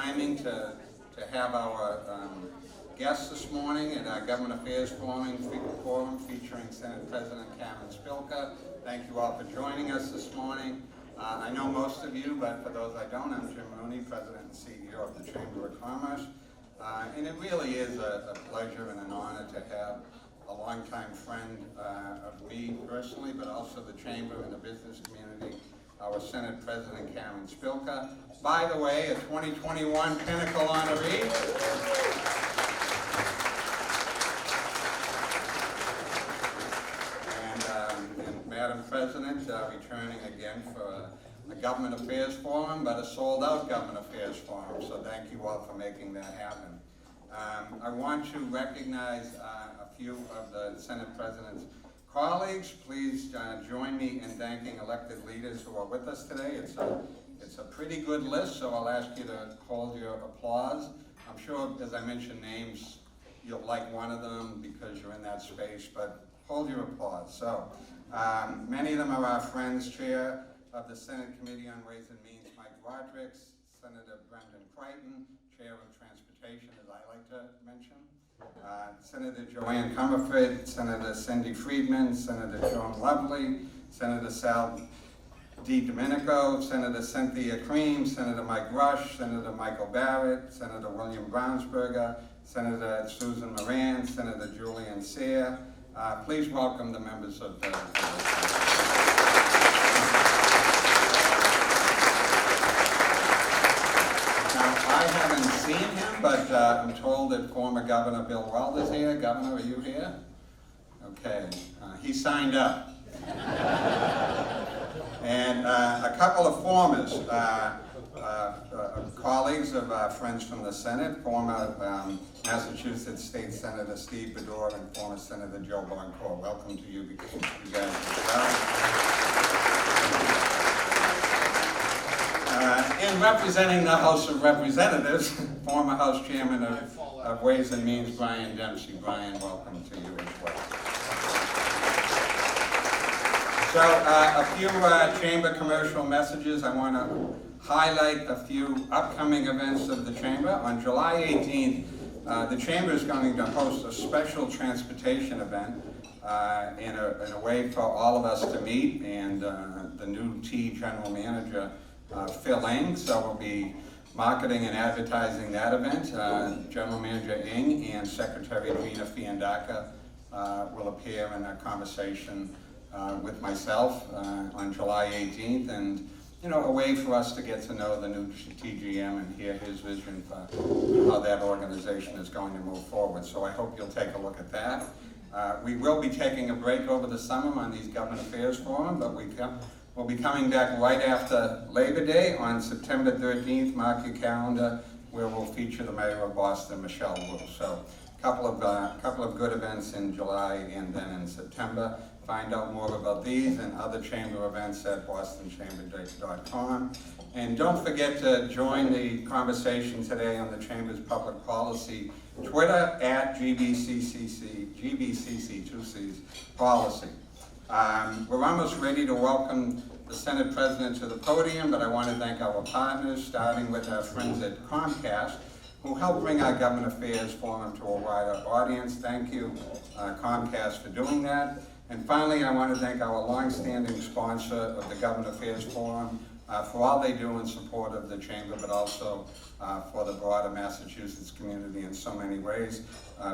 timing to have our guests this morning at our Government Affairs Forum featuring Senate President Karen Spilka. Thank you all for joining us this morning. I know most of you, but for those I don't, I'm Jim Rooney, President and CEO of the Chamber of Commerce. And it really is a pleasure and an honor to have a longtime friend of me personally, but also the Chamber and the business community, our Senate President Karen Spilka. By the way, a 2021 Pinnacle honoree. And Madam President, returning again for a Government Affairs Forum, but a sold-out Government Affairs Forum. So thank you all for making that happen. I want to recognize a few of the Senate President's colleagues. Please join me in thanking elected leaders who are with us today. It's a pretty good list, so I'll ask you to hold your applause. I'm sure, as I mentioned names, you'll like one of them because you're in that space, but hold your applause. So many of them are our friends. Chair of the Senate Committee on Ways and Means, Mike Rodrigues, Senator Brendan Crichton, Chair of Transportation, as I like to mention, Senator Joanne Comerford, Senator Cindy Friedman, Senator Joan Lovely, Senator Sal DiDomenico, Senator Cynthia Cream, Senator Mike Rush, Senator Michael Barrett, Senator William Brownsberger, Senator Susan Moran, Senator Julian Sayre. Please welcome the members of the I haven't seen him, but I'm told that former Governor Bill Weld is here. Governor, are you here? Okay, he signed up. And a couple of formers, colleagues of friends from the Senate, former Massachusetts State Senator Steve Bedore and former Senator Joe Boncourt. Welcome to you, you guys. And representing the House of Representatives, former House Chairman of Ways and Means, Brian Dempsey. Brian, welcome to you as well. So a few Chamber commercial messages. I want to highlight a few upcoming events of the Chamber. On July 18th, the Chamber is going to host a special transportation event in a way for all of us to meet, and the new T General Manager, Phil Ing, so we'll be marketing and advertising that event. General Manager Ing and Secretary Gina Fiandaca will appear in a conversation with myself on July 18th, and a way for us to get to know the new TGM and hear his vision for how that organization is going to move forward. So I hope you'll take a look at that. We will be taking a break over the summer on these Government Affairs Forum, but we'll be coming back right after Labor Day on September 13th. Mark your calendar, where we'll feature the Mayor of Boston, Michelle Wu. So a couple of good events in July and then in September. Find out more about these and other Chamber events at bostonchamber.com. And don't forget to join the conversation today on the Chamber's public policy Twitter at GBCC, two C's, policy. We're almost ready to welcome the Senate President to the podium, but I want to thank our partners, starting with our friends at Comcast, who helped bring our Government Affairs Forum to a wider audience. Thank you, Comcast, for doing that. And finally, I want to thank our long-standing sponsor of the Government Affairs Forum for all they do in support of the Chamber, but also for the broader Massachusetts community in so many ways,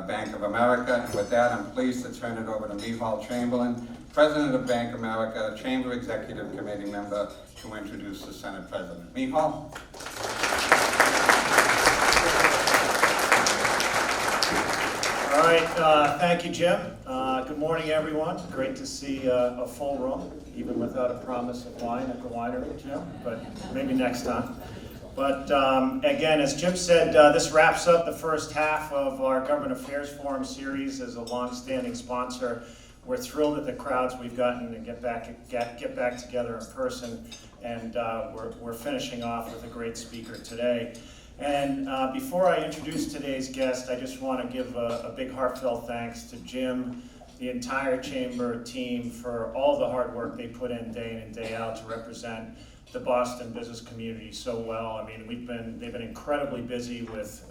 Bank of America. And with that, I'm pleased to turn it over to Mihal Chamberlain, President of Bank of America, Chamber Executive Committee member, to introduce the Senate President. Mihal. All right, thank you, Jim. Good morning, everyone. Great to see a full room, even without a promise of wine at the winery, Jim, but maybe next time. But again, as Jim said, this wraps up the first half of our Government Affairs Forum series. As a long-standing sponsor, we're thrilled at the crowds we've gotten to get back together in person, and we're finishing off with a great speaker today. And before I introduce today's guest, I just want to give a big heartfelt thanks to Jim, the entire chamber team for all the hard work they put in and day out to represent the Boston business community so well. I mean, they've been incredibly busy with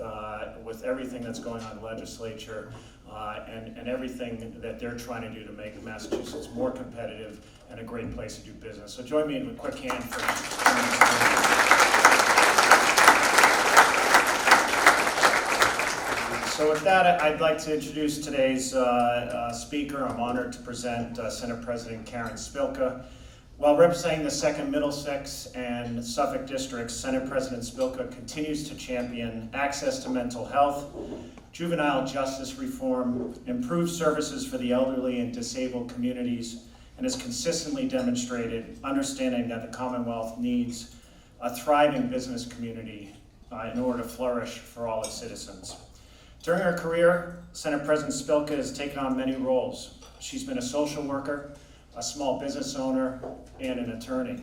everything that's going on in the legislature and everything that they're trying to do to make Massachusetts more competitive and a great place to do business. So join me in a quick hand for. So with that, I'd like to introduce today's speaker. I'm honored to present Senate President Karen Spilka. While representing the 2nd Middlesex and Suffolk districts, Senate President Spilka continues to champion access to mental health, juvenile justice reform, improved services for the elderly and disabled communities, and has consistently demonstrated understanding that the Commonwealth needs a thriving business community in order to flourish for all its citizens. During her career, Senate President Spilka has taken on many roles. She's been a social worker, a small business owner, and an attorney.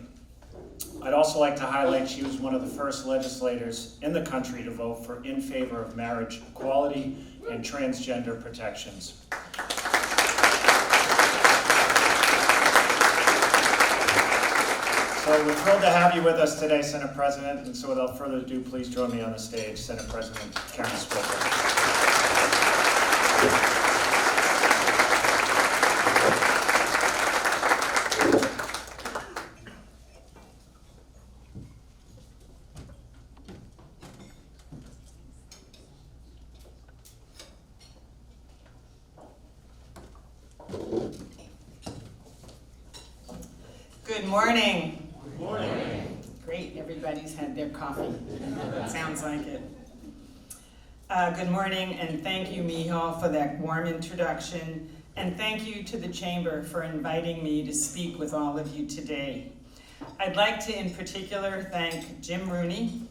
I'd also like to highlight she was one of the first legislators in the country to vote in favor of marriage equality and transgender protections. So we're thrilled to have you with us today, Senate President, and so without further ado, please join me on the stage, Senate President Karen Spilka. Good morning. Good morning. Great, everybody's had their coffee. Sounds like it. Good morning, and thank you, Mihal, for that warm introduction, and thank you to the Chamber for inviting me to speak with all of you today. I'd like to, in particular, thank Jim Rooney,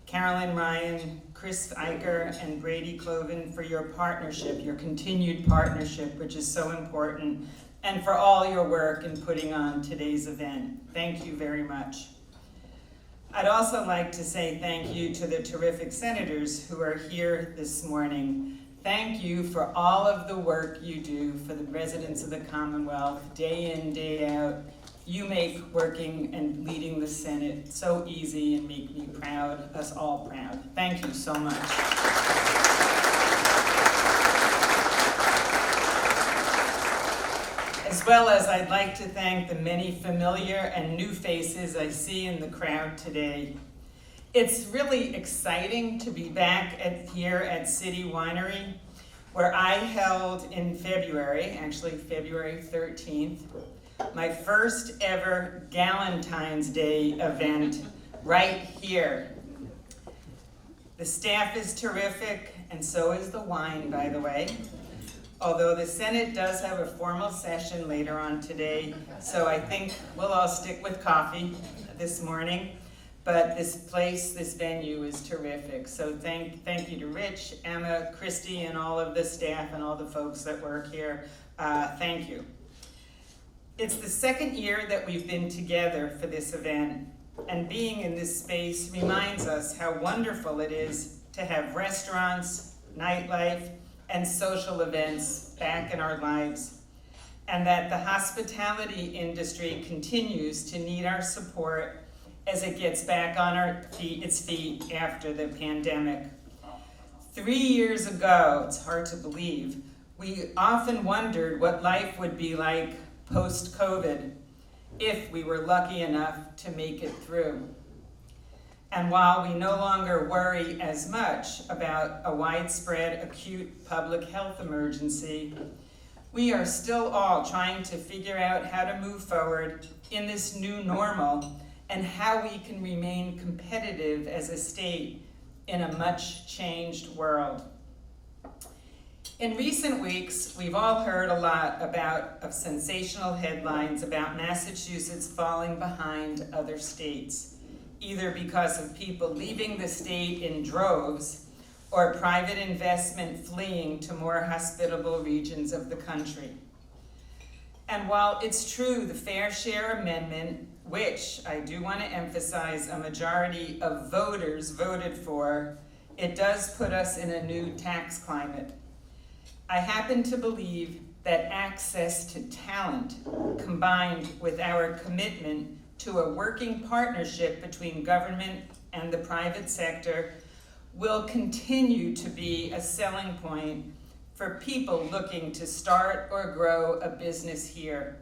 Carolyn Ryan, Chris Eicher, and Brady Cloven for your partnership, your continued partnership, which is so important, and for all your work in putting on today's event. Thank you very much. I'd also like to say thank you to the terrific senators who are here this morning. Thank you for all of the work you do for the residents of the Commonwealth, day in, day out. You make working and leading the Senate so easy and make me proud, us all proud. Thank you so much. As well as I'd like to thank the many familiar and new faces I see in the crowd today. It's really exciting to be back here at City Winery, where I held in February, actually February 13th, my first ever Galentine's Day event right here. The staff is terrific, and so is the wine, by the way. Although the Senate does have a formal session later on today, so I think we'll all stick with coffee this morning. But this place, this venue is terrific. So thank you to Rich, Emma, Christy, and all of the staff and all the folks that work here. Thank you. It's the second year that we've been together for this event, and being in this space reminds us how wonderful it is to have restaurants, nightlife, and social events back in our lives, and that the hospitality industry continues to need our support as it gets back on its feet after the pandemic. 3 years ago, it's hard to believe, we often wondered what life would be like post-COVID if we were lucky enough to make it through. And while we no longer worry as much about a widespread acute public health emergency, we are still all trying to figure out how to move forward in this new normal and how we can remain competitive as a state in a much changed world. In recent weeks, we've all heard a lot of sensational headlines about Massachusetts falling behind other states, either because of people leaving the state in droves or private investment fleeing to more hospitable regions of the country. And while it's true the Fair Share Amendment, which I do want to emphasize a majority of voters voted for, it does put us in a new tax climate. I happen to believe that access to talent, combined with our commitment to a working partnership between government and the private sector, will continue to be a selling point for people looking to start or grow a business here.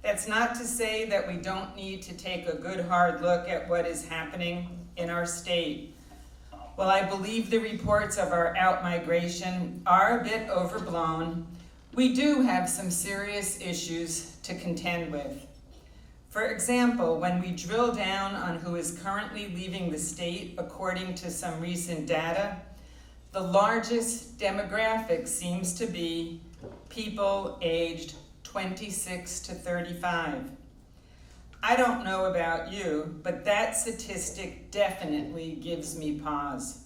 That's not to say that we don't need to take a good hard look at what is happening in our state. While I believe the reports of our outmigration are a bit overblown, we do have some serious issues to contend with. For example, when we drill down on who is currently leaving the state, according to some recent data, the largest demographic seems to be people aged 26 to 35. I don't know about you, but that statistic definitely gives me pause.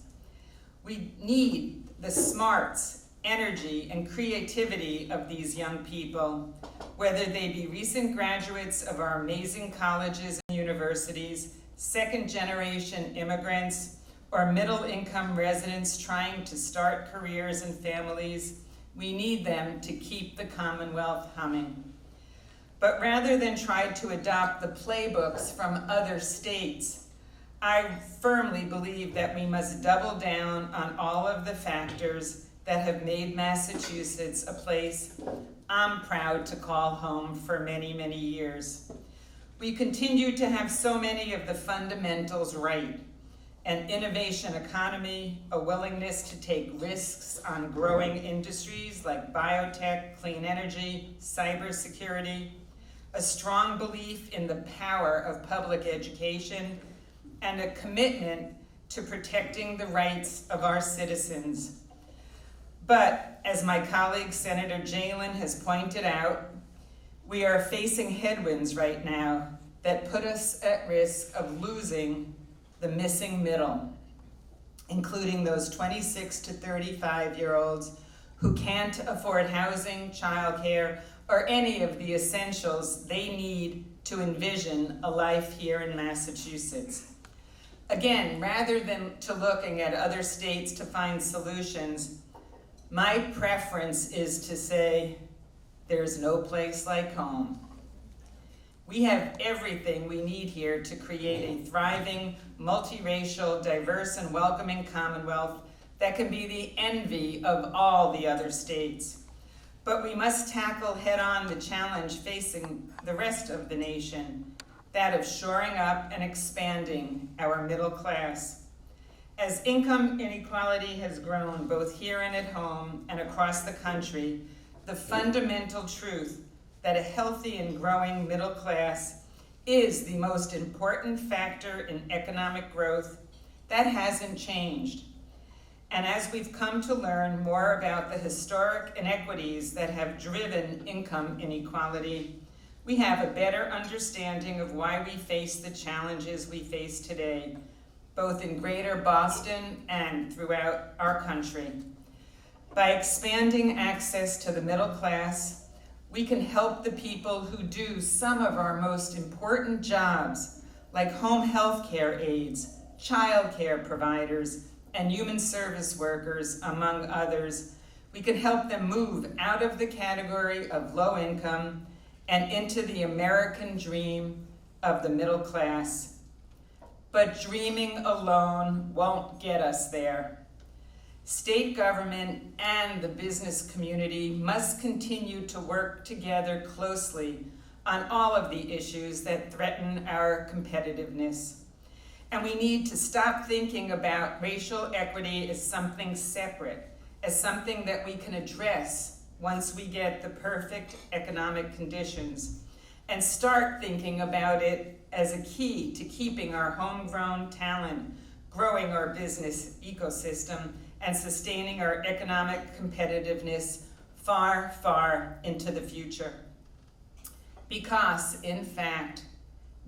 We need the smarts, energy, and creativity of these young people, whether they be recent graduates of our amazing colleges and universities, second-generation immigrants, or middle-income residents trying to start careers and families. We need them to keep the Commonwealth humming. But rather than try to adopt the playbooks from other states, I firmly believe that we must double down on all of the factors that have made Massachusetts a place I'm proud to call home for many, many years. We continue to have so many of the fundamentals right: an innovation economy, a willingness to take risks on growing industries like biotech, clean energy, cybersecurity, a strong belief in the power of public education, and a commitment to protecting the rights of our citizens. But as my colleague Senator Jalen has pointed out, we are facing headwinds right now that put us at risk of losing the missing middle, including those 26 to 35-year-olds who can't afford housing, childcare, or any of the essentials they need to envision a life here in Massachusetts. Again, rather than to looking at other states to find solutions, my preference is to say, there's no place like home. We have everything we need here to create a thriving, multiracial, diverse, and welcoming Commonwealth that can be the envy of all the other states. But we must tackle head-on the challenge facing the rest of the nation, that of shoring up and expanding our middle class. As income inequality has grown both here and at home and across the country, the fundamental truth that a healthy and growing middle class is the most important factor in economic growth, that hasn't changed. And as we've come to learn more about the historic inequities that have driven income inequality, we have a better understanding of why we face the challenges we face today, both in Greater Boston and throughout our country. By expanding access to the middle class, we can help the people who do some of our most important jobs, like home health care aides, child care providers, and human service workers, among others. We can help them move out of the category of low income and into the American dream of the middle class. But dreaming alone won't get us there. State government and the business community must continue to work together closely on all of the issues that threaten our competitiveness. And we need to stop thinking about racial equity as something separate, as something that we can address once we get the perfect economic conditions, and start thinking about it as a key to keeping our homegrown talent, growing our business ecosystem, and sustaining our economic competitiveness far, far into the future. Because, in fact,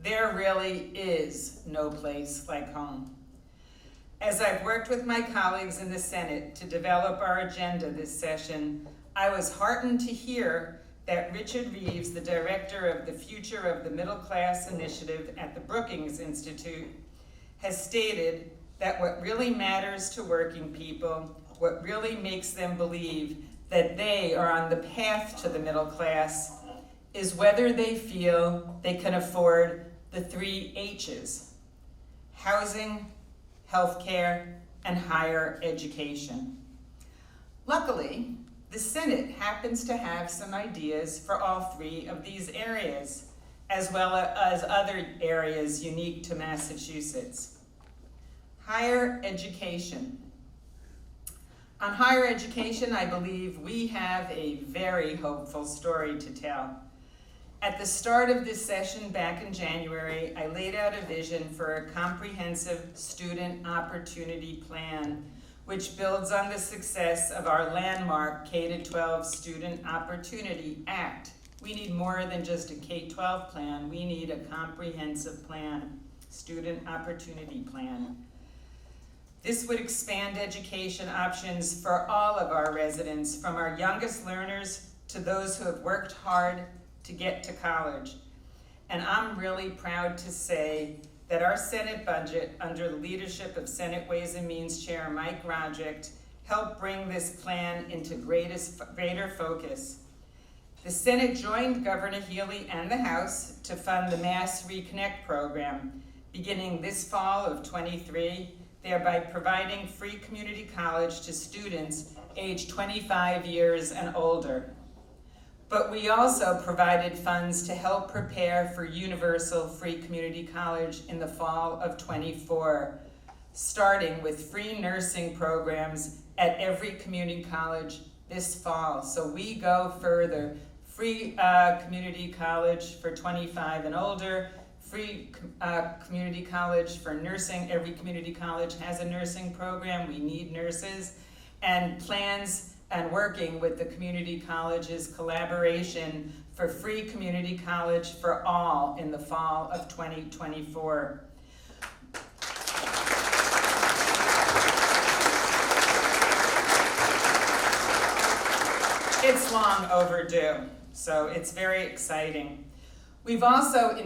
there really is no place like home. As I've worked with my colleagues in the Senate to develop our agenda this session, I was heartened to hear that Richard Reeves, the director of the Future of the Middle Class Initiative at the Brookings Institute, has stated that what really matters to working people, what really makes them believe that they are on the path to the middle class is whether they feel they can afford the 3 H's: housing, healthcare, and higher education. Luckily, the Senate happens to have some ideas for all 3 of these areas, as well as other areas unique to Massachusetts. Higher education. On higher education, I believe we have a very hopeful story to tell. At the start of this session back in January, I laid out a vision for a comprehensive student opportunity plan, which builds on the success of our landmark K-12 Student Opportunity Act. We need more than just a K-12 plan, we need a comprehensive plan, student opportunity plan. This would expand education options for all of our residents, from our youngest learners to those who have worked hard to get to college. And I'm really proud to say that our Senate budget, under the leadership of Senate Ways and Means Chair Mike Roderick, helped bring this plan into greater focus. The Senate joined Governor Healy and the House to fund the Mass Reconnect program, beginning this fall of '23, thereby providing free community college to students aged 25 years and older. But we also provided funds to help prepare for universal free community college in the fall of '24, starting with free nursing programs at every community college this fall. So we go further. Free community college for 25 and older, free community college for nursing. Every community college has a nursing program. We need nurses. And plans and working with the community colleges collaboration for free community college for all in the fall of 2024. It's long overdue, so it's very exciting. We've also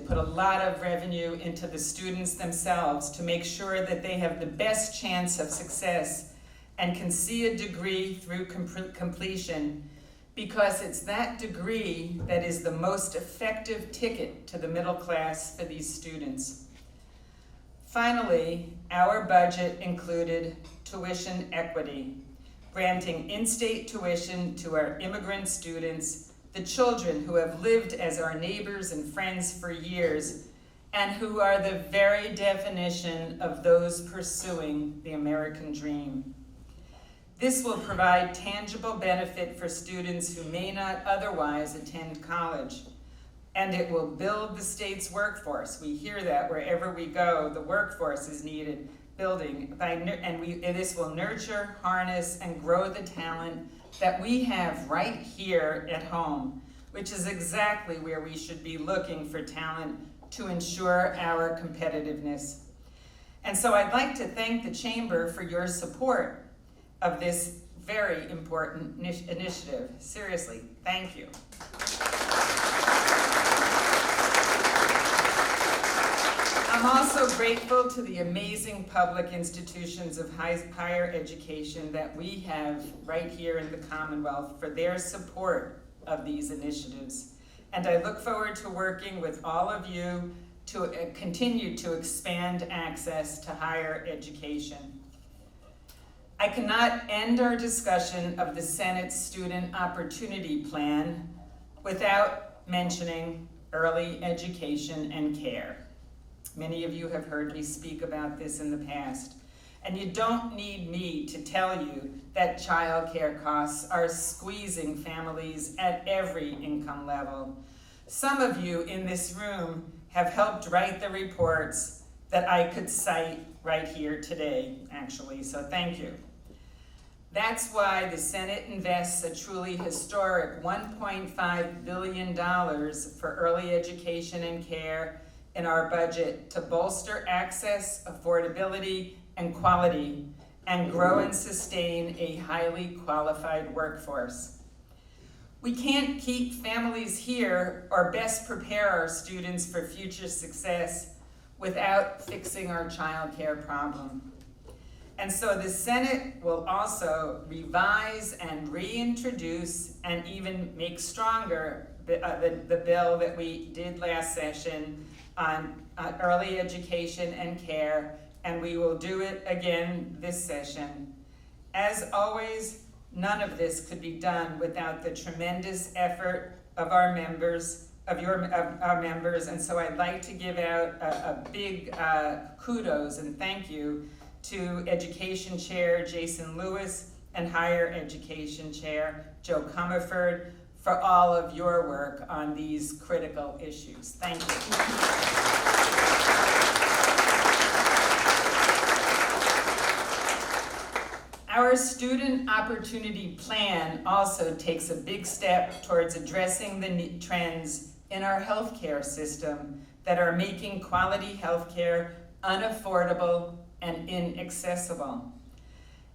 put a lot of revenue into the students themselves to make sure that they have the best chance of success and can see a degree through completion, because it's that degree that is the most effective ticket to the middle class for these students. Finally, our budget included tuition equity, granting in-state tuition to our immigrant students, the children who have lived as our neighbors and friends for years, and who are the very definition of those pursuing the American dream. This will provide tangible benefit for students who may not otherwise attend college, and it will build the state's workforce. We hear that wherever we go, the workforce is needed, building, this will nurture, harness, and grow the talent that we have right here at home, which is exactly where we should be looking for talent to ensure our competitiveness. And so I'd like to thank the Chamber for your support of this very important initiative. Seriously, thank you. I'm also grateful to the amazing public institutions of higher education that we have right here in the Commonwealth for their support of these initiatives. And I look forward to working with all of you to continue to expand access to higher education. I cannot end our discussion of the Senate Student Opportunity Plan without mentioning early education and care. Many of you have heard me speak about this in the past, and you don't need me to tell you that childcare costs are squeezing families at every income level. Some of you in this room have helped write the reports that I could cite right here today, actually, so thank you. That's why the Senate invests a truly historic $1.5 billion for early education and care in our budget to bolster access, affordability, and quality, and grow and sustain a highly qualified workforce. We can't keep families here or best prepare our students for future success without fixing our childcare problem. And so the Senate will also revise and reintroduce and even make stronger the bill that we did last session on early education and care, and we will do it again this session. As always, none of this could be done without the tremendous effort of our members, and so I'd like to give out a big kudos and thank you to Education Chair Jason Lewis and Higher Education Chair Joe Comerford for all of your work on these critical issues. Thank you. Our Student Opportunity Plan also takes a big step towards addressing the trends in our healthcare system that are making quality healthcare unaffordable and inaccessible.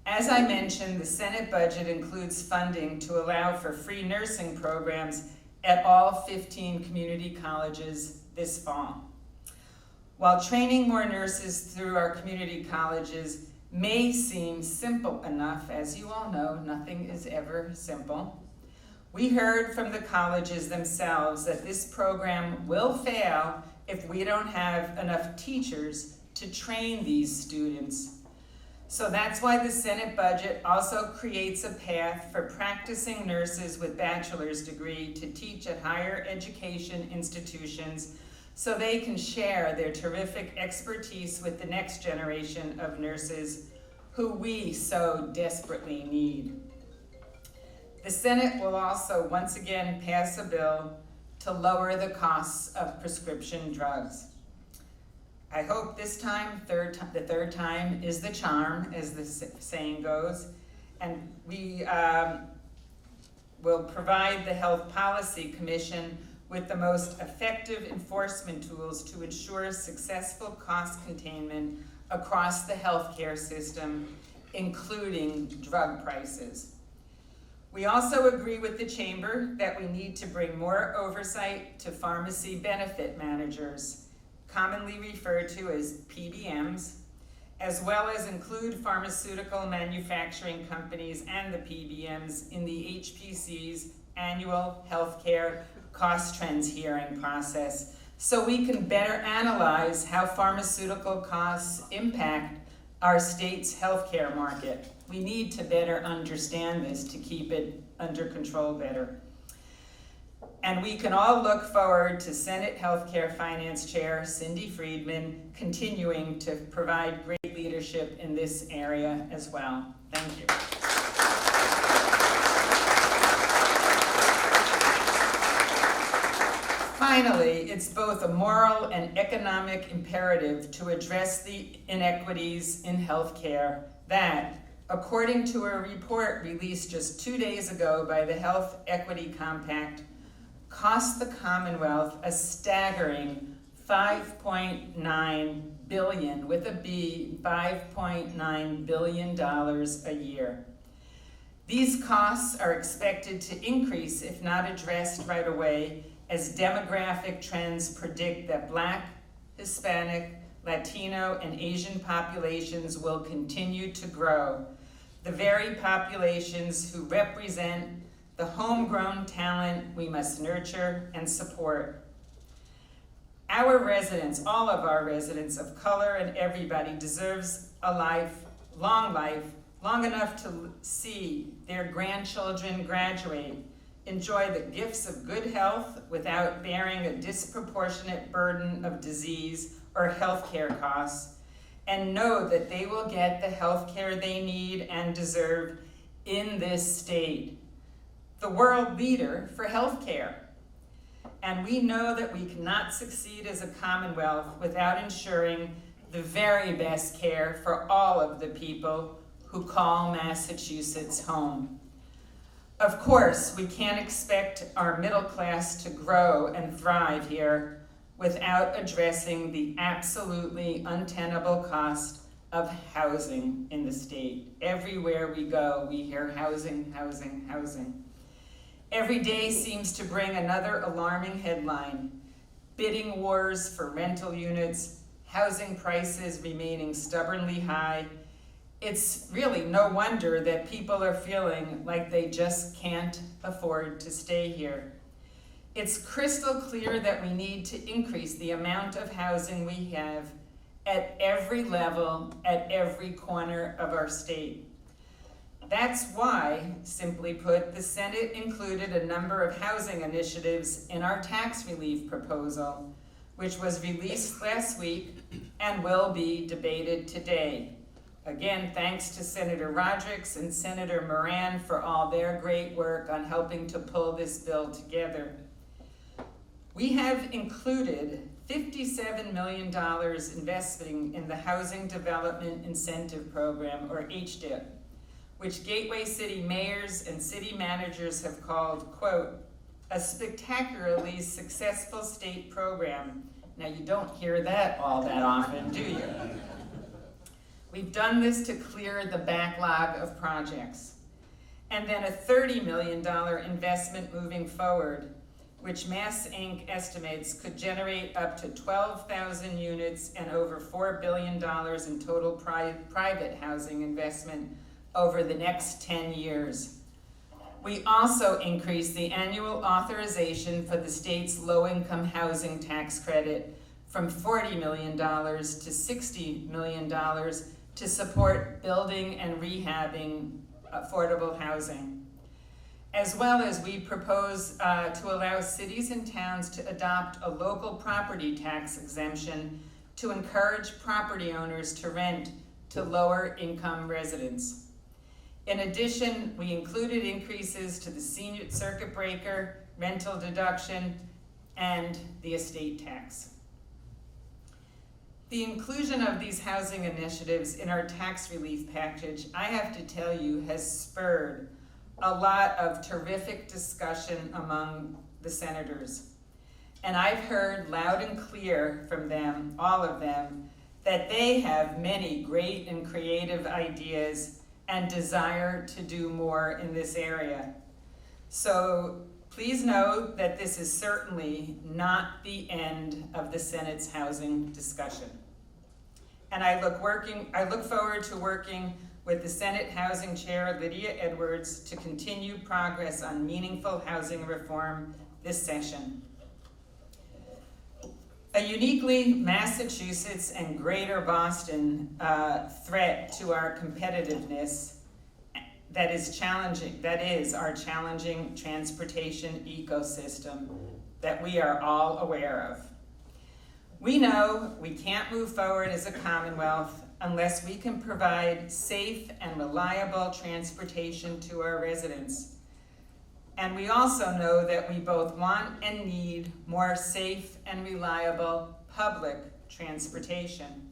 As I mentioned, the Senate budget includes funding to allow for free nursing programs at all 15 community colleges this fall. While training more nurses through our community colleges may seem simple enough, as you all know, nothing is ever simple. We heard from the colleges themselves that this program will fail if we don't have enough teachers to train these students. So that's why the Senate budget also creates a path for practicing nurses with bachelor's degree to teach at higher education institutions so they can share their terrific expertise with the next generation of nurses who we so desperately need. The Senate will also once again pass a bill to lower the costs of prescription drugs. I hope this time, the third time is the charm, as the saying goes, and we will provide the Health Policy Commission with the most effective enforcement tools to ensure successful cost containment across the healthcare system, including drug prices. We also agree with the Chamber that we need to bring more oversight to pharmacy benefit managers, commonly referred to as PBMs, as well as include pharmaceutical manufacturing companies and the PBMs in the HPC's annual healthcare cost trends hearing process, so we can better analyze how pharmaceutical costs impact our state's healthcare market. We need to better understand this to keep it under control better. And we can all look forward to Senate Healthcare Finance Chair Cindy Friedman continuing to provide great leadership in this area as well. Thank you. Finally, it's both a moral and economic imperative to address the inequities in healthcare that, according to a report released just 2 days ago by the Health Equity Compact, cost the Commonwealth a staggering $5.9 billion, with a B, $5.9 billion a year. These costs are expected to increase if not addressed right away, as demographic trends predict that Black, Hispanic, Latino, and Asian populations will continue to grow, the very populations who represent the homegrown talent we must nurture and support. Our residents, all of our residents of color and everybody, deserves a long enough to see their grandchildren graduate, enjoy the gifts of good health without bearing a disproportionate burden of disease or healthcare costs, and know that they will get the healthcare they need and deserve in this state, the world leader for healthcare. And we know that we cannot succeed as a Commonwealth without ensuring the very best care for all of the people who call Massachusetts home. Of course, we can't expect our middle class to grow and thrive here without addressing the absolutely untenable cost of housing in the state. Everywhere we go, we hear housing, housing, housing. Every day seems to bring another alarming headline: bidding wars for rental units, housing prices remaining stubbornly high, It's really no wonder that people are feeling like they just can't afford to stay here. It's crystal clear that we need to increase the amount of housing we have at every level, at every corner of our state. That's why, simply put, the Senate included a number of housing initiatives in our tax relief proposal, which was released last week and will be debated today. Again, thanks to Senator Rodrick and Senator Moran for all their great work on helping to pull this bill together. We have included $57 million investing in the Housing Development Incentive Program, or HDIP, which Gateway City mayors and city managers have called, quote, a spectacularly successful state program. Now, you don't hear that all that often, do you? We've done this to clear the backlog of projects. And then a $30 million investment moving forward, which Mass Inc. estimates could generate up to 12,000 units and over $4 billion in total private housing investment over the next 10 years. We also increased the annual authorization for the state's low-income housing tax credit from $40 million to $60 million to support building and rehabbing affordable housing. As well as we propose to allow cities and towns to adopt a local property tax exemption to encourage property owners to rent to lower income residents. In addition, we included increases to the senior circuit breaker, rental deduction, and the estate tax. The inclusion of these housing initiatives in our tax relief package, I have to tell you, has spurred a lot of terrific discussion among the senators. And I've heard loud and clear from them, all of them, that they have many great and creative ideas and desire to do more in this area. So please know that this is certainly not the end of the Senate's housing discussion. And I look forward to working with the Senate Housing Chair, Lydia Edwards, to continue progress on meaningful housing reform this session. A uniquely Massachusetts and Greater Boston threat to our competitiveness that is our challenging transportation ecosystem that we are all aware of. We know we can't move forward as a Commonwealth unless we can provide safe and reliable transportation to our residents. And we also know that we both want and need more safe and reliable public transportation.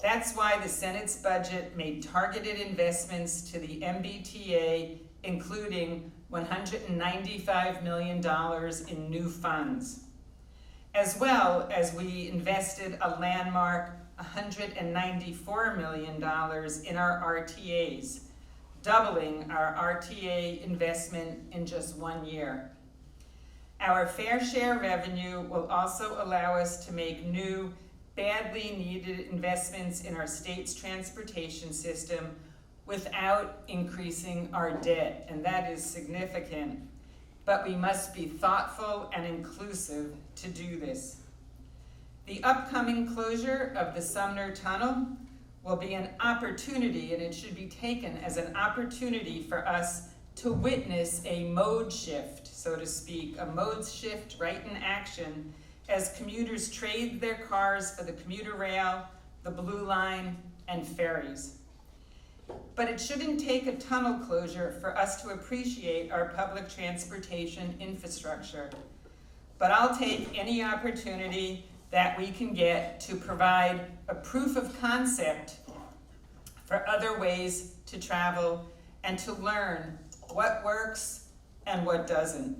That's why the Senate's budget made targeted investments to the MBTA, including $195 million in new funds. As well as we invested a landmark $194 million in our RTAs, doubling our RTA investment in just 1 year. Our fair share revenue will also allow us to make new, badly needed investments in our state's transportation system without increasing our debt, and that is significant. But we must be thoughtful and inclusive to do this. The upcoming closure of the Sumner Tunnel will be an opportunity, and it should be taken as an opportunity for us to witness a mode shift, so to speak, a mode shift right in action as commuters trade their cars for the commuter rail, the Blue Line, and ferries. But it shouldn't take a tunnel closure for us to appreciate our public transportation infrastructure. But I'll take any opportunity that we can get to provide a proof of concept for other ways to travel and to learn what works and what doesn't.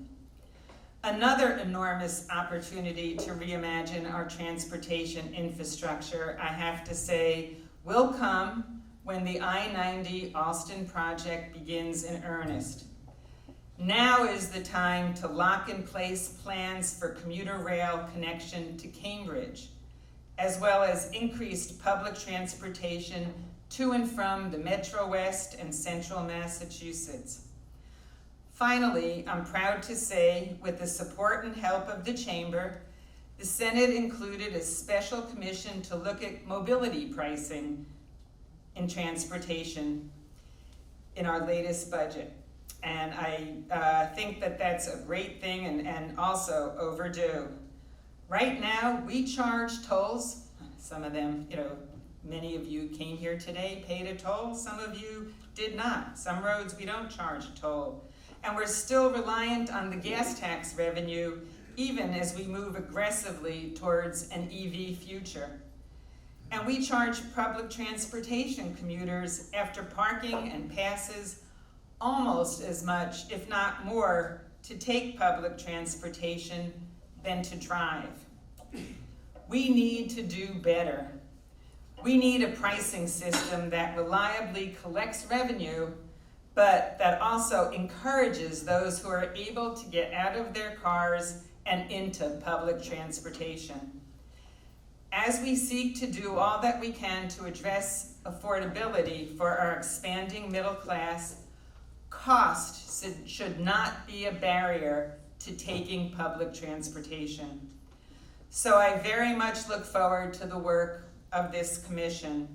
Another enormous opportunity to reimagine our transportation infrastructure, I have to say, will come when the I-90 Alston project begins in earnest. Now is the time to lock in place plans for commuter rail connection to Cambridge, as well as increased public transportation to and from the Metro West and Central Massachusetts. Finally, I'm proud to say, with the support and help of the Chamber, the Senate included a special commission to look at mobility pricing in transportation in our latest budget. And I think that that's a great thing and also overdue. Right now, we charge tolls. Some of them, many of you came here today, paid a toll. Some of you did not. Some roads we don't charge a toll. And we're still reliant on the gas tax revenue, even as we move aggressively towards an EV future. And we charge public transportation commuters after parking and passes almost as much, if not more, to take public transportation than to drive. We need to do better. We need a pricing system that reliably collects revenue, but that also encourages those who are able to get out of their cars and into public transportation. As we seek to do all that we can to address affordability for our expanding middle class, cost should not be a barrier to taking public transportation. So I very much look forward to the work of this commission,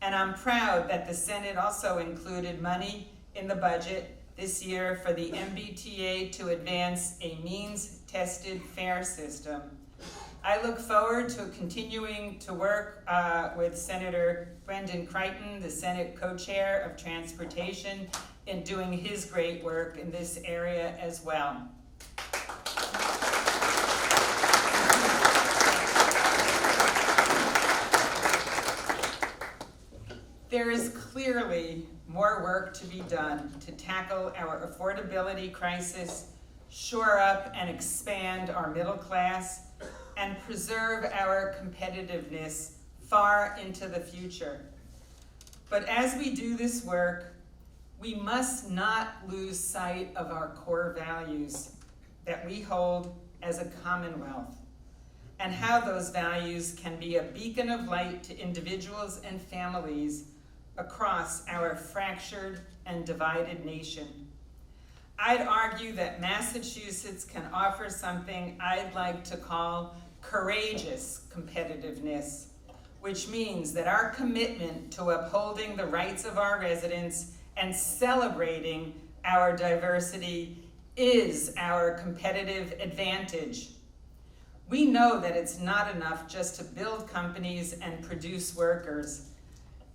and I'm proud that the Senate also included money in the budget this year for the MBTA to advance a means-tested fare system. I look forward to continuing to work with Senator Brendan Crichton, the Senate co-chair of Transportation, in doing his great work in this area as well. There is clearly more work to be done to tackle our affordability crisis, shore up and expand our middle class, and preserve our competitiveness far into the future. But as we do this work, we must not lose sight of our core values that we hold as a Commonwealth, and how those values can be a beacon of light to individuals and families across our fractured and divided nation. I'd argue that Massachusetts can offer something I'd like to call courageous competitiveness, which means that our commitment to upholding the rights of our residents and celebrating our diversity is our competitive advantage. We know that it's not enough just to build companies and produce workers.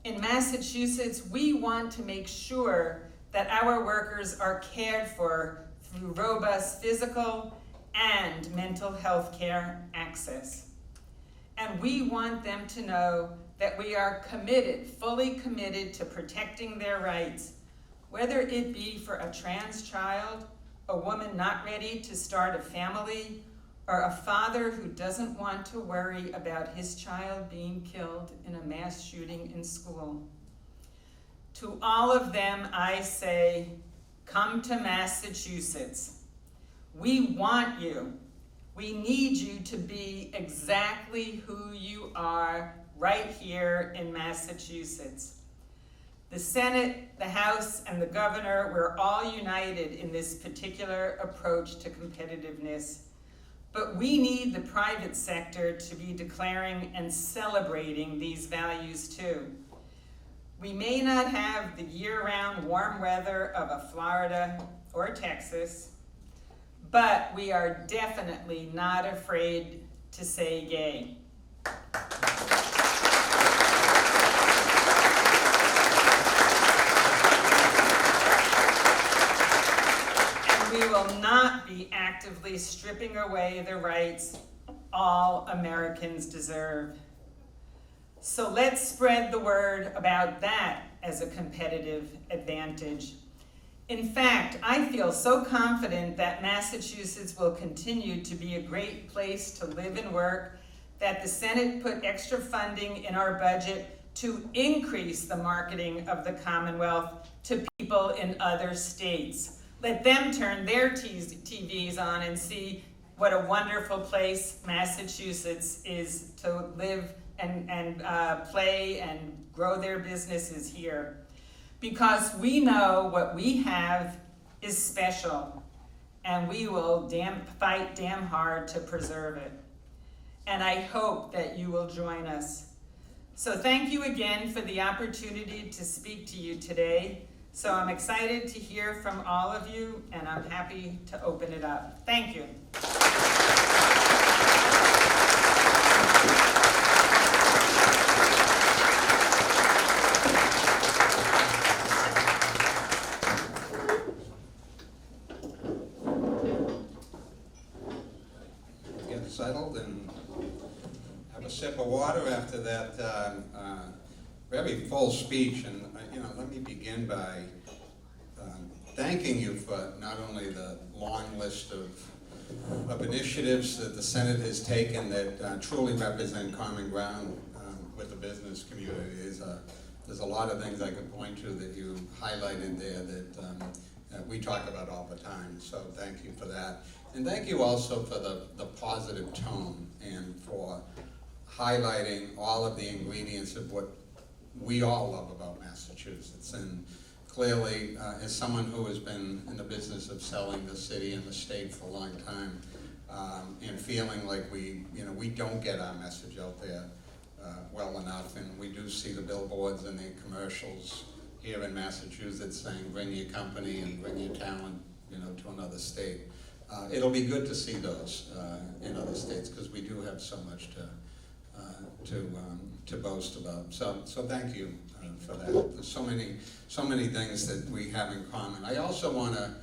In Massachusetts, we want to make sure that our workers are cared for through robust physical and mental health care access. And we want them to know that we are committed, fully committed to protecting their rights, whether it be for a trans child, a woman not ready to start a family, or a father who doesn't want to worry about his child being killed in a mass shooting in school. To all of them, I say, come to Massachusetts. We want you. We need you to be exactly who you are right here in Massachusetts. The Senate, the House, and the Governor, we're all united in this particular approach to competitiveness. But we need the private sector to be declaring and celebrating these values too. We may not have the year-round warm weather of a Florida or Texas, but we are definitely not afraid to say gay. And we will not be actively stripping away the rights all Americans deserve. So let's spread the word about that as a competitive advantage. In fact, I feel so confident that Massachusetts will continue to be a great place to live and work that the Senate put extra funding in our budget to increase the marketing of the Commonwealth to people in other states. Let them turn their TVs on and see what a wonderful place Massachusetts is to live and play and grow their businesses here. Because we know what we have is special, and we will fight damn hard to preserve it. And I hope that you will join us. So thank you again for the opportunity to speak to you today. So I'm excited to hear from all of you, and I'm happy to open it up. Thank you. Get settled and have a sip of water after that very full speech. And let me begin by thanking you for not only the long list of initiatives that the Senate has taken that truly represent common ground with the business community. There's a lot of things I could point to that you highlighted there that we talk about all the time. So thank you for that. And thank you also for the positive tone and for highlighting all of the ingredients of what we all love about Massachusetts. And clearly, as someone who has been in the business of selling the city and the state for a long time, and feeling like we don't get our message out there well enough, and we do see the billboards and the commercials here in Massachusetts saying, bring your company and bring your talent, to another state. It'll be good to see those in other states, because we do have so much to boast about. So thank you for that. There's so many things that we have in common. I also want to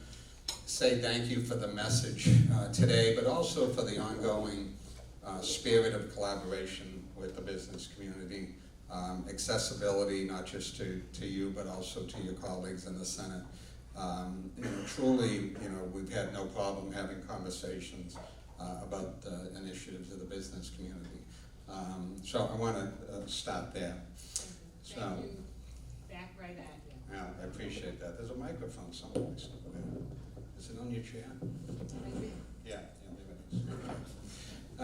say thank you for the message today, but also for the ongoing spirit of collaboration with the business community. Accessibility, not just to you, but also to your colleagues in the Senate. Truly, we've had no problem having conversations about the initiatives of the business community. So I want to start there. So, thank you. Back right at you. Yeah, I appreciate that. There's a microphone someplace. Is it on your chair? Yeah, there it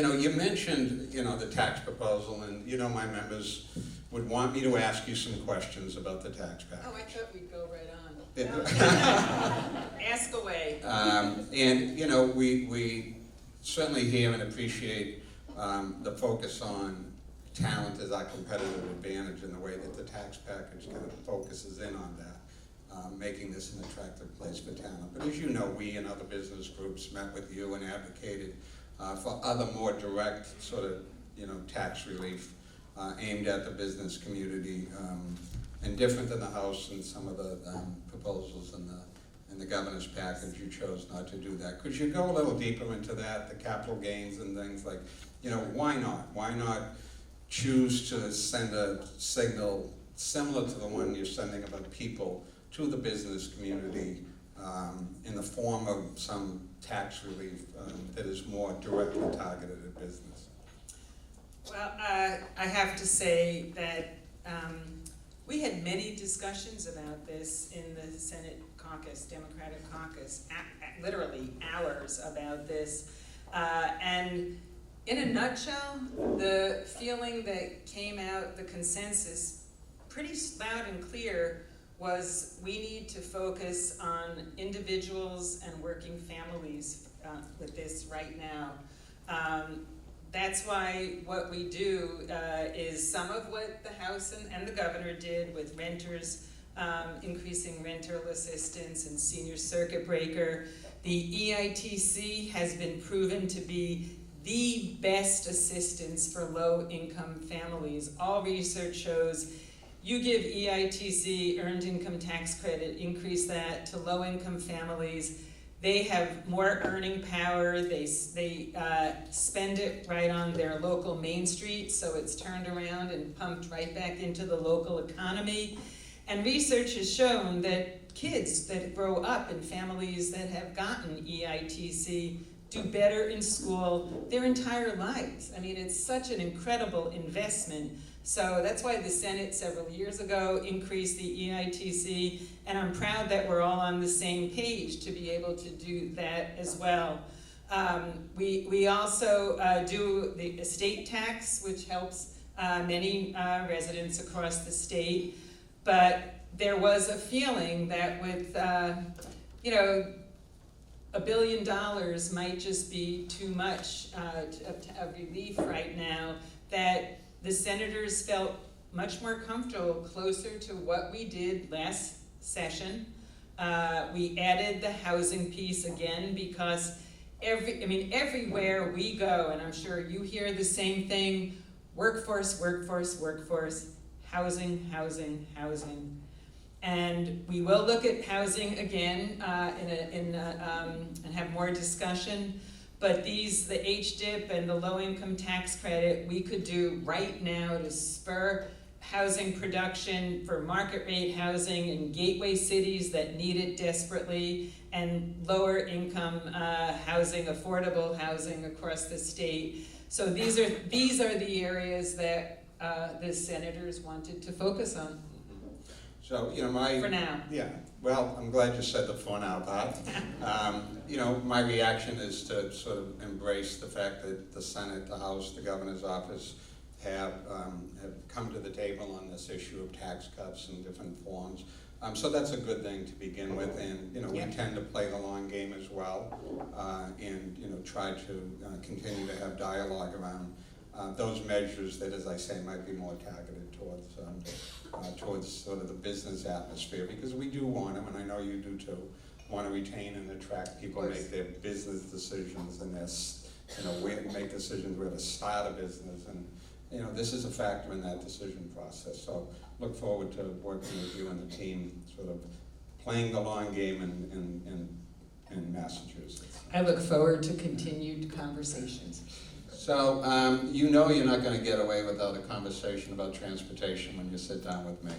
is. You mentioned, the tax proposal, and my members would want me to ask you some questions about the tax package. Oh, I thought we'd go right on. Ask away. And we certainly hear and appreciate the focus on talent as our competitive advantage, in the way that the tax package kind of focuses in on that, making this an attractive place for talent. But as you know, we and other business groups met with you and advocated for other more direct sort of tax relief aimed at the business community, and different than the House and some of the proposals in the governor's package. You chose not to do that. Could you go a little deeper into that, the capital gains and things like, why not? Why not choose to send a signal similar to the one you're sending about people to the business community in the form of some tax relief that is more directly targeted at business? Well, I have to say that we had many discussions about this in the Senate caucus, Democratic caucus, literally hours about this. And in a nutshell, the feeling that came out, the consensus, pretty loud and clear, was we need to focus on individuals and working families with this right now. That's why what we do is some of what the House and the governor did with renters, increasing rental assistance and senior circuit breaker. The EITC has been proven to be the best assistance for low-income families. All research shows you give EITC, earned income tax credit, increase that to low-income families, they have more earning power, they spend it right on their local main street, so it's turned around and pumped right back into the local economy. And research has shown that kids that grow up in families that have gotten EITC do better in school their entire lives. I mean, it's such an incredible investment. So that's why the Senate several years ago increased the EITC, and I'm proud that we're all on the same page to be able to do that as well. We also do the estate tax, which helps many residents across the state, but there was a feeling that with, $1 billion might just be too much of relief right now, that the senators felt much more comfortable, closer to what we did last session. We added the housing piece again because everywhere we go, and I'm sure you hear the same thing, workforce, workforce, workforce, housing, housing, housing. And we will look at housing again and have more discussion. But the HDIP and the low income tax credit, we could do right now to spur housing production for market rate housing in gateway cities that need it desperately, and lower income housing, affordable housing across the state. So these are the areas that the senators wanted to focus on. So, For now. Yeah, well, I'm glad you said the for now part. My reaction is to sort of embrace the fact that the Senate, the House, the Governor's Office have come to the table on this issue of tax cuts in different forms. So that's a good thing to begin with, and we tend to play the long game as well, and try to continue to have dialogue around those measures that, as I say, might be more targeted towards sort of the business atmosphere, because we do want them, and I know you do too, want to retain and attract people to make their business decisions and make decisions where to start a business, and this is a factor in that decision process. So look forward to working with you and the team, sort of playing the long game in Massachusetts. I look forward to continued conversations. So, you're not going to get away without a conversation about transportation when you sit down with me.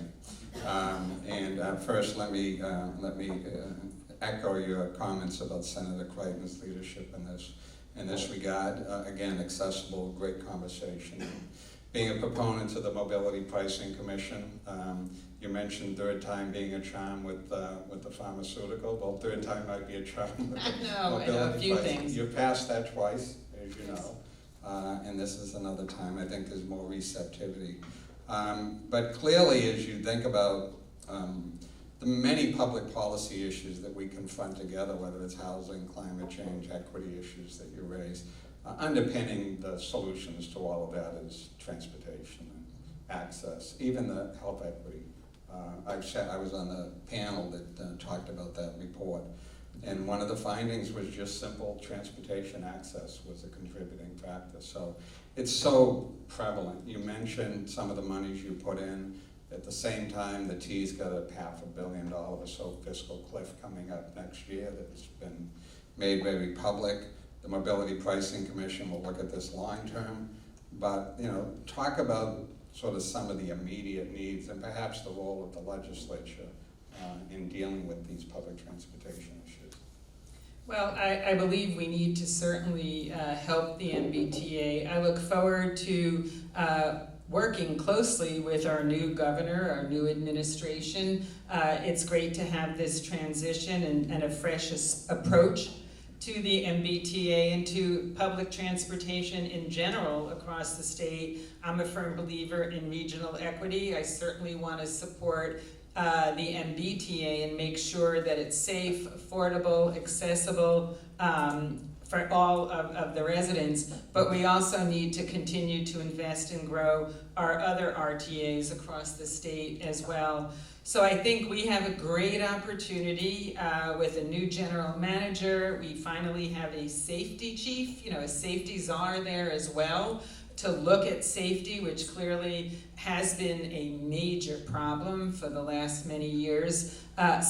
First, let me echo your comments about Senator Crichton's leadership in this regard. Again, accessible, great conversation. Being a proponent of the Mobility Pricing Commission, you mentioned third time being a charm with the pharmaceutical. Well, third time might be a charm with the I know a few things. You passed that twice, as you know. And this is another time I think there's more receptivity. But clearly, as you think about the many public policy issues that we confront together, whether it's housing, climate change, equity issues that you raise, underpinning the solutions to all of that is transportation and access, even the health equity. I was on the panel that talked about that report. And one of the findings was just simple transportation access was a contributing factor. So it's so prevalent. You mentioned some of the monies you put in. At the same time, the T's got a $500 million or so fiscal cliff coming up next year that's been made very public. The Mobility Pricing Commission will look at this long term. But talk about sort of some of the immediate needs and perhaps the role of the legislature in dealing with these public transportation issues. Well, I believe we need to certainly help the MBTA. I look forward to working closely with our new governor, our new administration. It's great to have this transition and a fresh approach to the MBTA and to public transportation in general across the state. I'm a firm believer in regional equity. I certainly want to support the MBTA and make sure that it's safe, affordable, accessible for all of the residents. But we also need to continue to invest and grow our other RTAs across the state as well. So I think we have a great opportunity with a new general manager. We finally have a safety chief, a safety czar there as well, to look at safety, which clearly has been a major problem for the last many years. I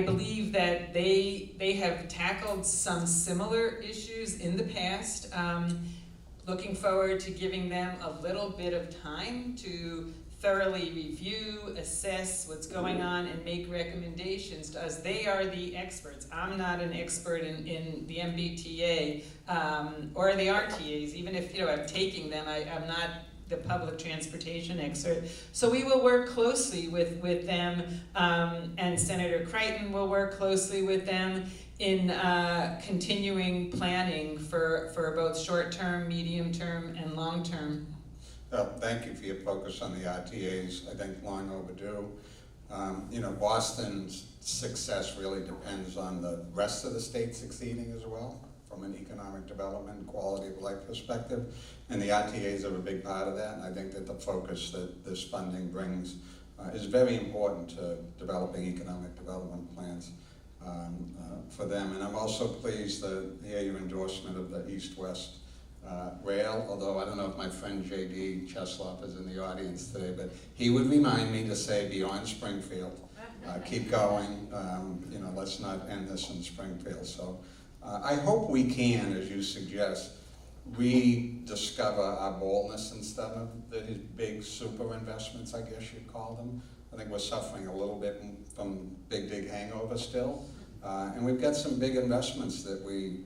believe that they have tackled some similar issues in the past. Looking forward to giving them a little bit of time to thoroughly review, assess what's going on, and make recommendations to us. They are the experts. I'm not an expert in the MBTA or the RTAs. Even if I'm taking them, I'm not the public transportation excerpt. So we will work closely with them, and Senator Crichton will work closely with them in continuing planning for both short-term, medium-term, and long-term. Well, thank you for your focus on the RTAs. I think long overdue. Boston's success really depends on the rest of the state succeeding as well, from an economic development and quality of life perspective. And the RTAs are a big part of that, and I think that the focus that this funding brings is very important to developing economic development plans for them. And I'm also pleased to hear your endorsement of the East-West rail, although I don't know if my friend J.D. Chesloff is in the audience today, but he would remind me to say beyond Springfield. Keep going, let's not end this in Springfield. So I hope we can, as you suggest, rediscover our boldness instead of these big super investments, I guess you'd call them. I think we're suffering a little bit from big hangover still. And we've got some big investments that we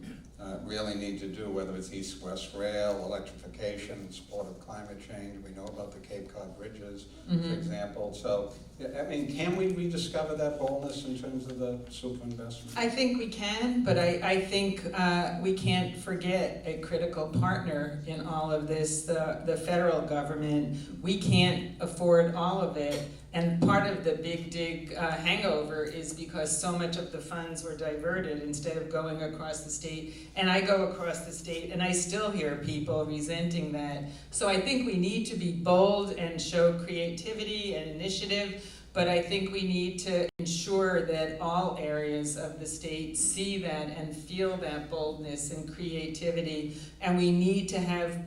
really need to do, whether it's East-West rail, electrification, support of climate change. We know about the Cape Cod bridges, for example. So, can we rediscover that boldness in terms of the super investment? I think we can, but I think we can't forget a critical partner in all of this, the federal government. We can't afford all of it. And part of the big dig hangover is because so much of the funds were diverted instead of going across the state. And I go across the state and I still hear people resenting that. So I think we need to be bold and show creativity and initiative, but I think we need to ensure that all areas of the state see that and feel that boldness and creativity. And we need to have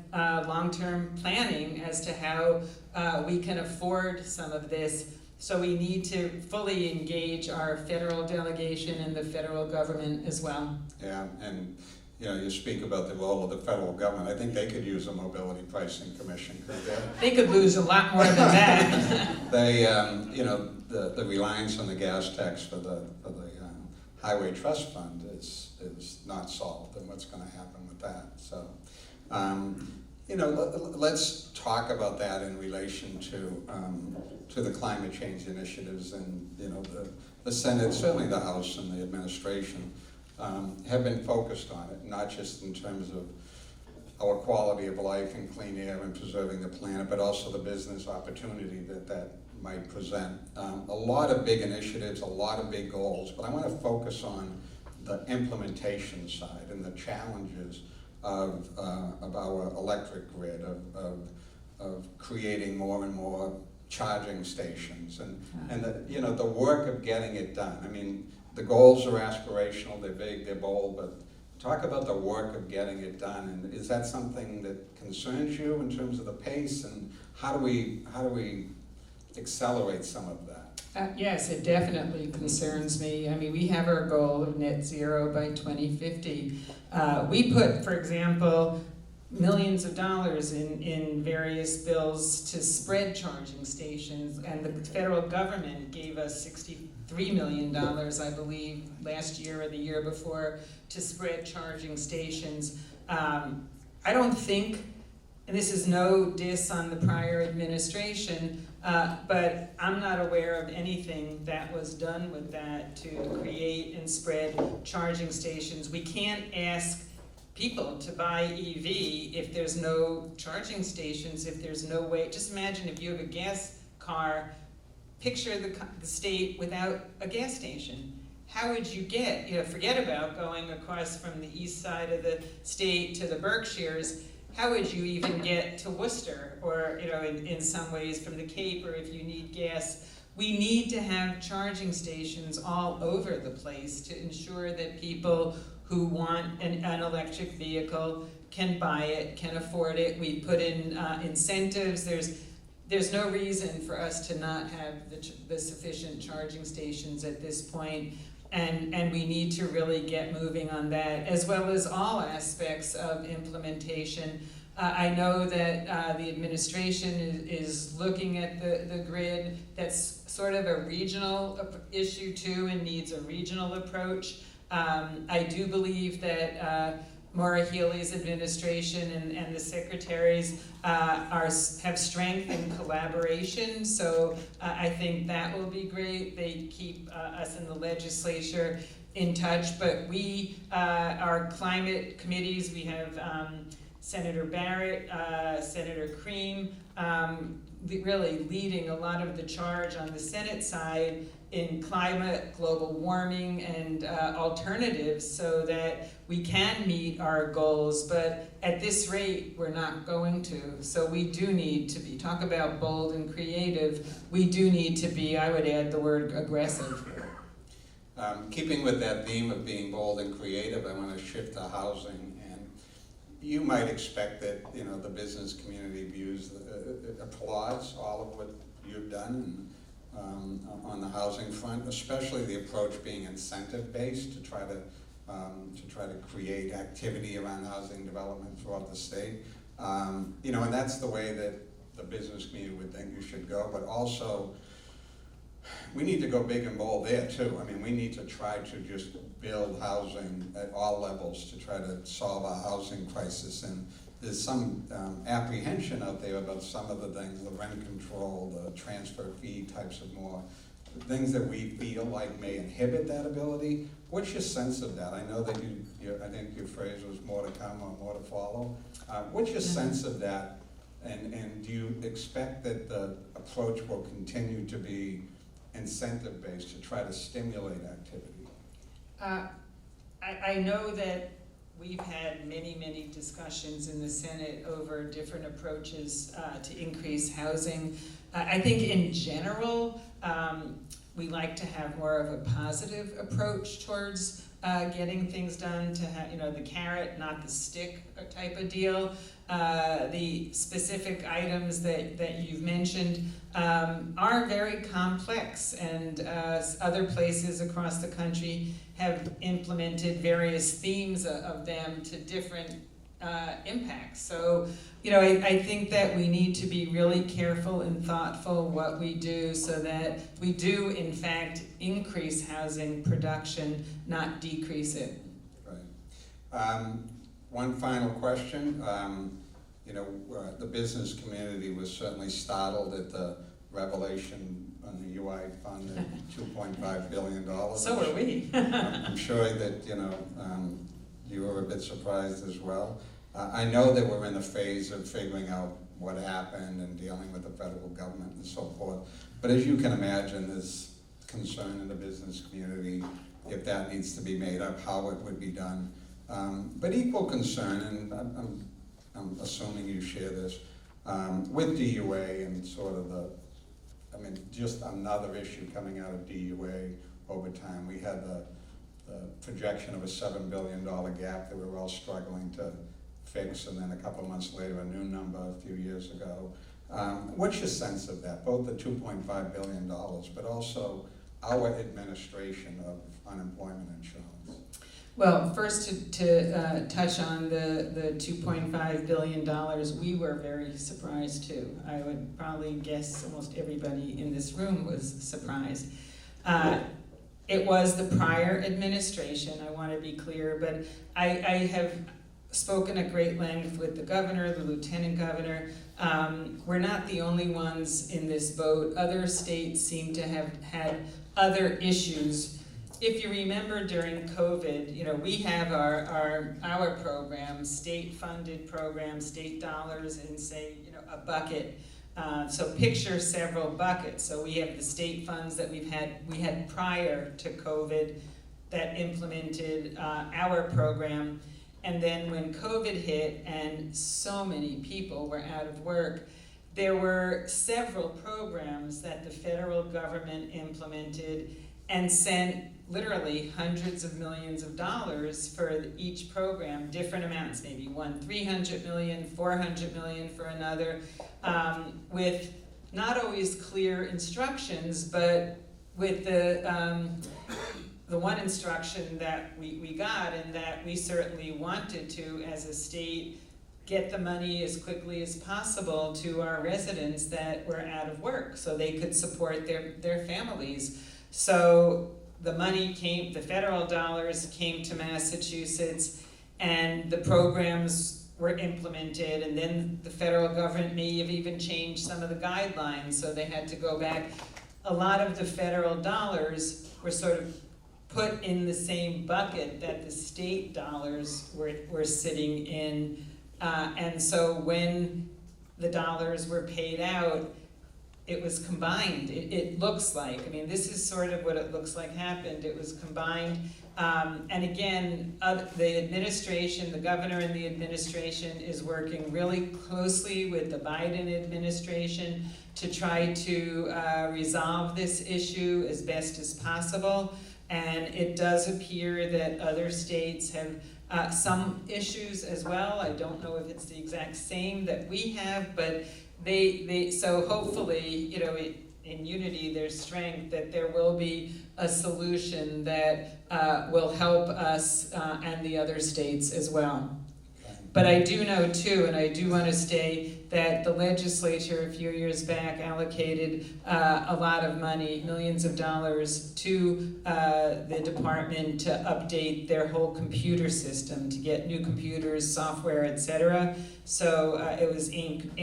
long-term planning as to how we can afford some of this. So we need to fully engage our federal delegation and the federal government as well. Yeah, and you speak about the role of the federal government. I think they could use a mobility pricing commission, could they? They could lose a lot more than that. They, the reliance on the gas tax for the Highway Trust Fund is not solved, and what's going to happen with that. So, let's talk about that in relation to the climate change initiatives, and the Senate, certainly the House and the administration have been focused on it, not just in terms of our quality of life and clean air and preserving the planet, but also the business opportunity that might present. A lot of big initiatives, a lot of big goals, but I want to focus on the implementation side and the challenges of our electric grid, of creating more and more charging stations, and the work of getting it done. I mean, the goals are aspirational, they're big, they're bold, but talk about the work of getting it done. And is that something that concerns you in terms of the pace, and how do we accelerate some of that? Yes, it definitely concerns me. I mean, we have our goal of net zero by 2050. We put, for example, millions of dollars in various bills to spread charging stations, and the federal government gave us $63 million, I believe, last year or the year before, to spread charging stations. I don't think, and this is no diss on the prior administration, but I'm not aware of anything that was done with that to create and spread charging stations. We can't ask people to buy EV if there's no charging stations, if there's no way. Just imagine if you have a gas car, picture the state without a gas station. How would you get, forget about going across from the east side of the state to the Berkshires, how would you even get to Worcester, or in some ways from the Cape, or if you need gas? We need to have charging stations all over the place to ensure that people who want an electric vehicle can buy it, can afford it. We put in incentives. There's no reason for us to not have the sufficient charging stations at this point. And we need to really get moving on that, as well as all aspects of implementation. I know that the administration is looking at the grid. That's sort of a regional issue too, and needs a regional approach. I do believe that Maura Healy's administration and the secretaries have strength in collaboration, so I think that will be great. They keep us in the legislature in touch, but we, our climate committees, we have Senator Barrett, Senator Cream, really leading a lot of the charge on the Senate side in climate, global warming, and alternatives so that we can meet our goals, but at this rate, we're not going to. So we do need to be, talk about bold and creative, we do need to be, I would add the word aggressive. Keeping with that theme of being bold and creative, I want to shift to housing. And you might expect that, you know, the business community views, applauds all of what you've done on the housing front, especially the approach being incentive-based to try to create activity around housing development throughout the state. You know, and that's the way that the business community would think you should go, but also we need to go big and bold there too. I mean, we need to try to just build housing at all levels to try to solve our housing crisis. And there's some apprehension out there about some of the things, the rent control, the transfer fee types of more things that we feel like may inhibit that ability. What's your sense of that? I know that I think your phrase was more to come or more to follow. What's your sense of that? And do you expect that the approach will continue to be incentive-based to try to stimulate activity? I know that we've had many discussions in the Senate over different approaches to increase housing. I think in general, we like to have more of a positive approach towards getting things done, to have, you know, the carrot, not the stick type of deal. The specific items that you've mentioned are very complex, and other places across the country have implemented various themes of them to different impacts. So, you know, I think that we need to be really careful and thoughtful what we do so that we do, in fact, increase housing production, not decrease it. Right. One final question. You know, the business community was certainly startled at the revelation on the UI fund at $2.5 billion. So are we. I'm sure that, you know, you were a bit surprised as well. I know that we're in the phase of figuring out what happened and dealing with the federal government and so forth. But as you can imagine, there's concern in the business community if that needs to be made up, how it would be done. But equal concern, and I'm assuming you share this, with DUA and sort of just another issue coming out of DUA over time. We had the projection of a $7 billion gap that we were all struggling to fix, and then a couple of months later, a new number a few years ago. What's your sense of that, both the $2.5 billion, but also our administration of unemployment insurance? Well, first to touch on the $2.5 billion, we were very surprised too. I would probably guess almost everybody in this room was surprised. It was the prior administration, I want to be clear, but I have spoken at great length with the governor, the lieutenant governor. We're not the only ones in this boat. Other states seem to have had other issues. If you remember during COVID, you know, we have our program, state-funded program, state dollars, and say, you know, a bucket. So picture several buckets. So we have the state funds that we had prior to COVID that implemented our program. And then when COVID hit and so many people were out of work, there were several programs that the federal government implemented and sent literally hundreds of millions of dollars for each program, different amounts, maybe one 300 million, 400 million for another, with not always clear instructions, but with the one instruction that we got, and that we certainly wanted to, as a state, get the money as quickly as possible to our residents that were out of work so they could support their families. So the money came, the federal dollars came to Massachusetts, and the programs were implemented, and then the federal government may have even changed some of the guidelines, so they had to go back. A lot of the federal dollars were sort of put in the same bucket that the state dollars were sitting in. And so when the dollars were paid out, it was combined. It looks like, I mean, this is sort of what it looks like happened. It was combined. And again, the administration, the governor and the administration is working really closely with the Biden administration to try to resolve this issue as best as possible. And it does appear that other states have some issues as well. I don't know if it's the exact same that we have, but so hopefully, you know, in unity there's strength, that there will be a solution that will help us and the other states as well. But I do know too, and I do want to state that the legislature a few years back allocated a lot of money, millions of dollars, to the department to update their whole computer system, to get new computers, software, etc. So it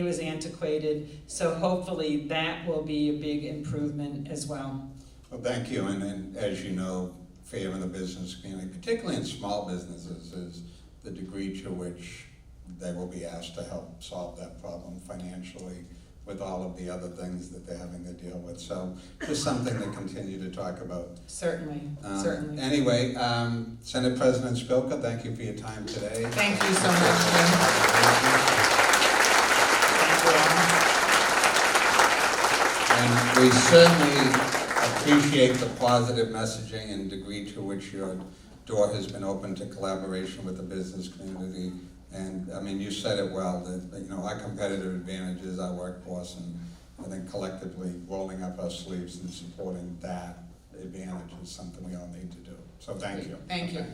was antiquated. So hopefully that will be a big improvement as well. Well, thank you, and as you know, favoring the business community, particularly in small businesses, is the degree to which they will be asked to help solve that problem financially with all of the other things that they're having to deal with. So just something to continue to talk about. Certainly, certainly. Anyway, Senate President Spilka, thank you for your time today. Thank you so much, Jim. And we certainly appreciate the positive messaging and degree to which your door has been open to collaboration with the business community. And I mean, you said it well, that, you know, our competitive advantage is our workforce, and I think collectively rolling up our sleeves and supporting that advantage is something we all need to do. So thank you. Thank you.